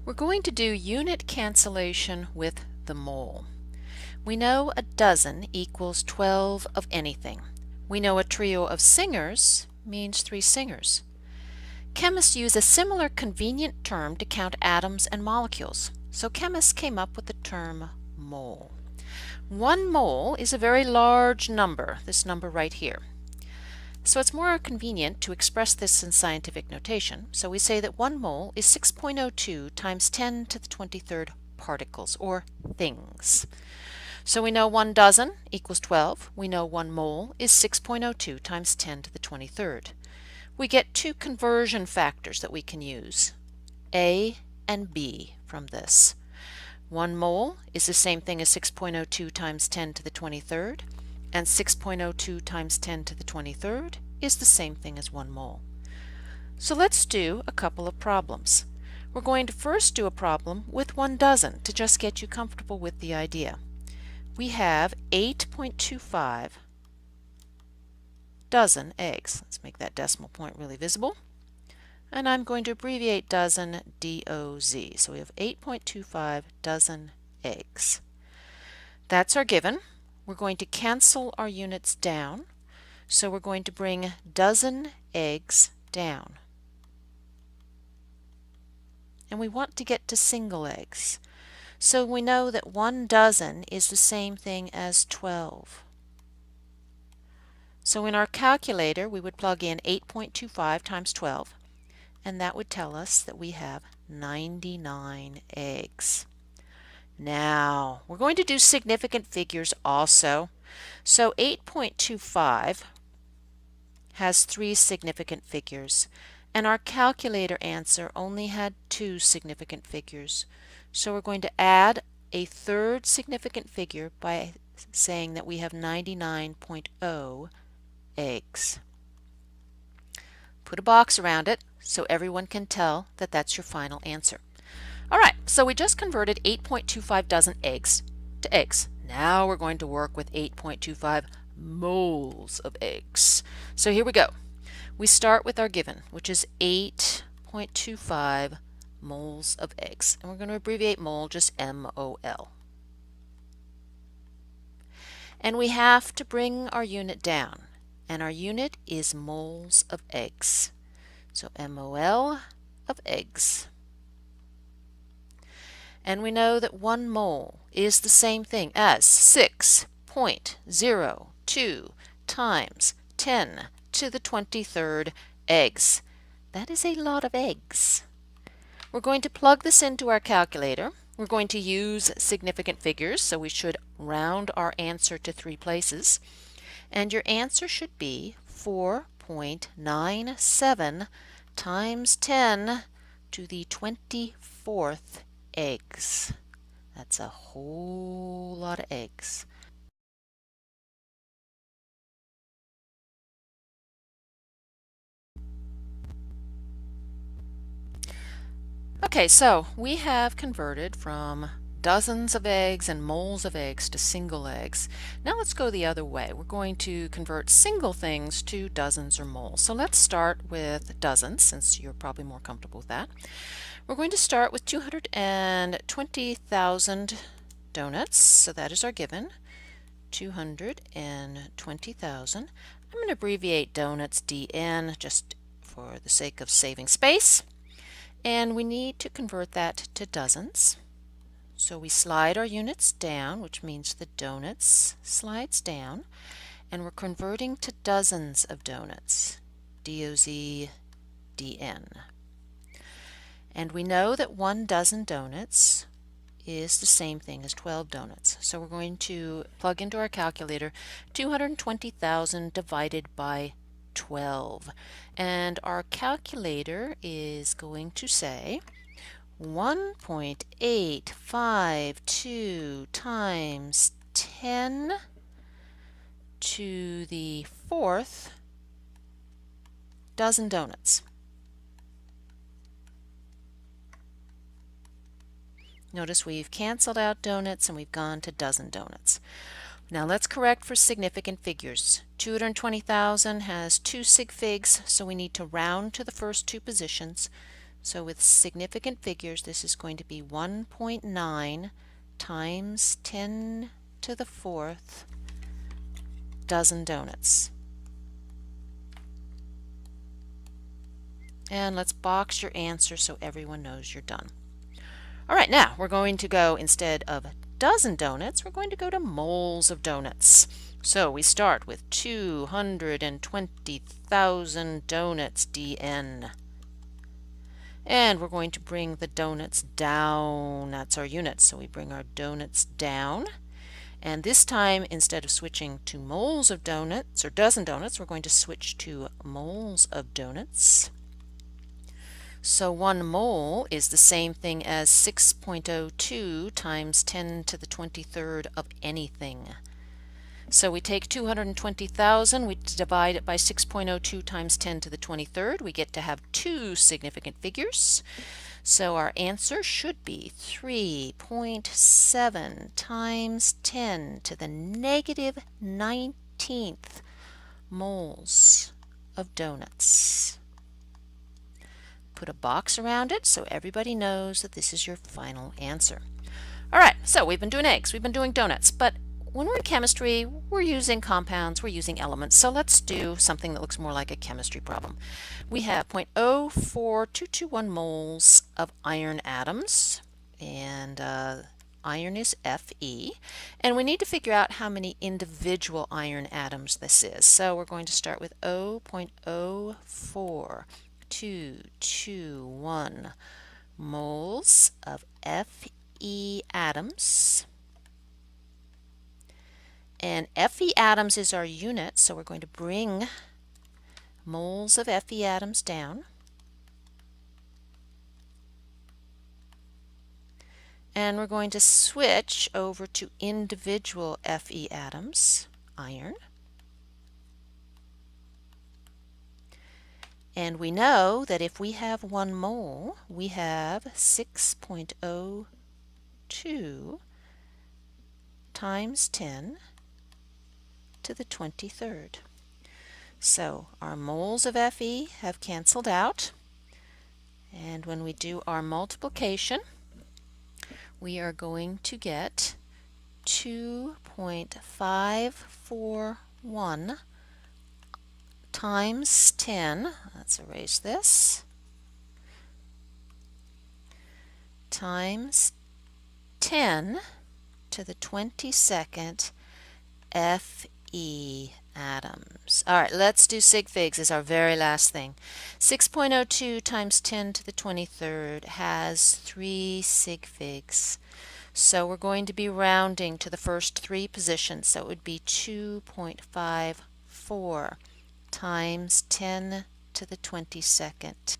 We're going to do unit cancellation with the mole. We know a dozen equals 12 of anything. We know a trio of singers means 3 singers. Chemists use a similar convenient term to count atoms and molecules, so chemists came up with the term mole. 1 mole is a very large number, this number right here. So it's more convenient to express this in scientific notation. So we say that 1 mole is 6.02 times 10 to the 23rd particles, or things. So we know 1 dozen equals 12. We know 1 mole is 6.02 times 10 to the 23rd. We get 2 conversion factors that we can use, A and B, from this. 1 mole is the same thing as 6.02 times 10 to the 23rd. And 6.02 times 10 to the 23rd is the same thing as 1 mole. So let's do a couple of problems. We're going to first do a problem with 1 dozen to just get you comfortable with the idea. We have 8.25 dozen eggs. Let's make that decimal point really visible. And I'm going to abbreviate dozen D-O-Z. So we have 8.25 dozen eggs. That's our given. We're going to cancel our units down, so we're going to bring dozen eggs down. And we want to get to single eggs. So we know that 1 dozen is the same thing as 12. So in our calculator, we would plug in 8.25 times 12, and that would tell us that we have 99 eggs. Now, we're going to do significant figures also. So 8.25 has 3 significant figures, and our calculator answer only had 2 significant figures. So we're going to add a 3rd significant figure by saying that we have 99.0 eggs. Put a box around it so everyone can tell that that's your final answer. Alright, so we just converted 8.25 dozen eggs to eggs. Now we're going to work with 8.25 moles of eggs. So here we go. We start with our given, which is 8.25 moles of eggs. And we're going to abbreviate mole just M-O-L. And we have to bring our unit down. And our unit is moles of eggs. So M-O-L of eggs. And we know that 1 mole is the same thing as 6.02 times 10 to the 23rd eggs. That is a lot of eggs. We're going to plug this into our calculator. We're going to use significant figures, so we should round our answer to 3 places. And your answer should be 4.97 times 10 to the 24th eggs. That's a whole lot of eggs. Okay, so we have converted from dozens of eggs and moles of eggs to single eggs. Now let's go the other way. We're going to convert single things to dozens or moles. So let's start with dozens, since you're probably more comfortable with that. We're going to start with 220,000 donuts, so that is our given, 220,000. I'm going to abbreviate donuts DN just for the sake of saving space. And we need to convert that to dozens. So we slide our units down, which means the donuts slides down, and we're converting to dozens of donuts, D-O-Z-D-N. And we know that 1 dozen donuts is the same thing as 12 donuts. So we're going to plug into our calculator 220,000 divided by 12. And our calculator is going to say 1.852 times 10 to the 4th dozen donuts. Notice we've canceled out donuts and we've gone to dozen donuts. Now let's correct for significant figures. 220,000 has 2 sig figs, so we need to round to the first 2 positions. So with significant figures, this is going to be 1.9 times 10 to the 4th dozen donuts. And let's box your answer so everyone knows you're done. All right, now we're going to go, instead of dozen donuts, we're going to go to moles of donuts. So we start with 220,000 donuts, dn. And we're going to bring the donuts down. That's our units. So we bring our donuts down. And this time, instead of switching to moles of donuts or dozen donuts, we're going to switch to moles of donuts. So 1 mole is the same thing as 6.02 times 10 to the 23rd of anything. So we take 220,000, we divide it by 6.02 times 10 to the 23rd. We get to have two significant figures. So our answer should be 3.7 times 10 to the negative 19th moles of donuts. Put a box around it so everybody knows that this is your final answer. All right, so we've been doing eggs, we've been doing donuts, but when we're in chemistry, we're using compounds, we're using elements, so let's do something that looks more like a chemistry problem. We have 0.04221 moles of iron atoms, and iron is Fe, and we need to figure out how many individual iron atoms this is. So we're going to start with 0.04221 moles of Fe atoms. And Fe atoms is our unit, so we're going to bring moles of Fe atoms down. And we're going to switch over to individual Fe atoms, iron. And we know that if we have 1 mole, we have 6.02 times 10 to the 23rd. So our moles of Fe have canceled out, and when we do our multiplication, we are going to get 2.541 times 10, let's erase this, times 10 to the 22nd Fe atoms. All right, let's do sig figs as our very last thing. 6.02 times 10 to the 23rd has 3 sig figs. So we're going to be rounding to the first 3 positions. So it would be 2.54 times 10 to the 22nd.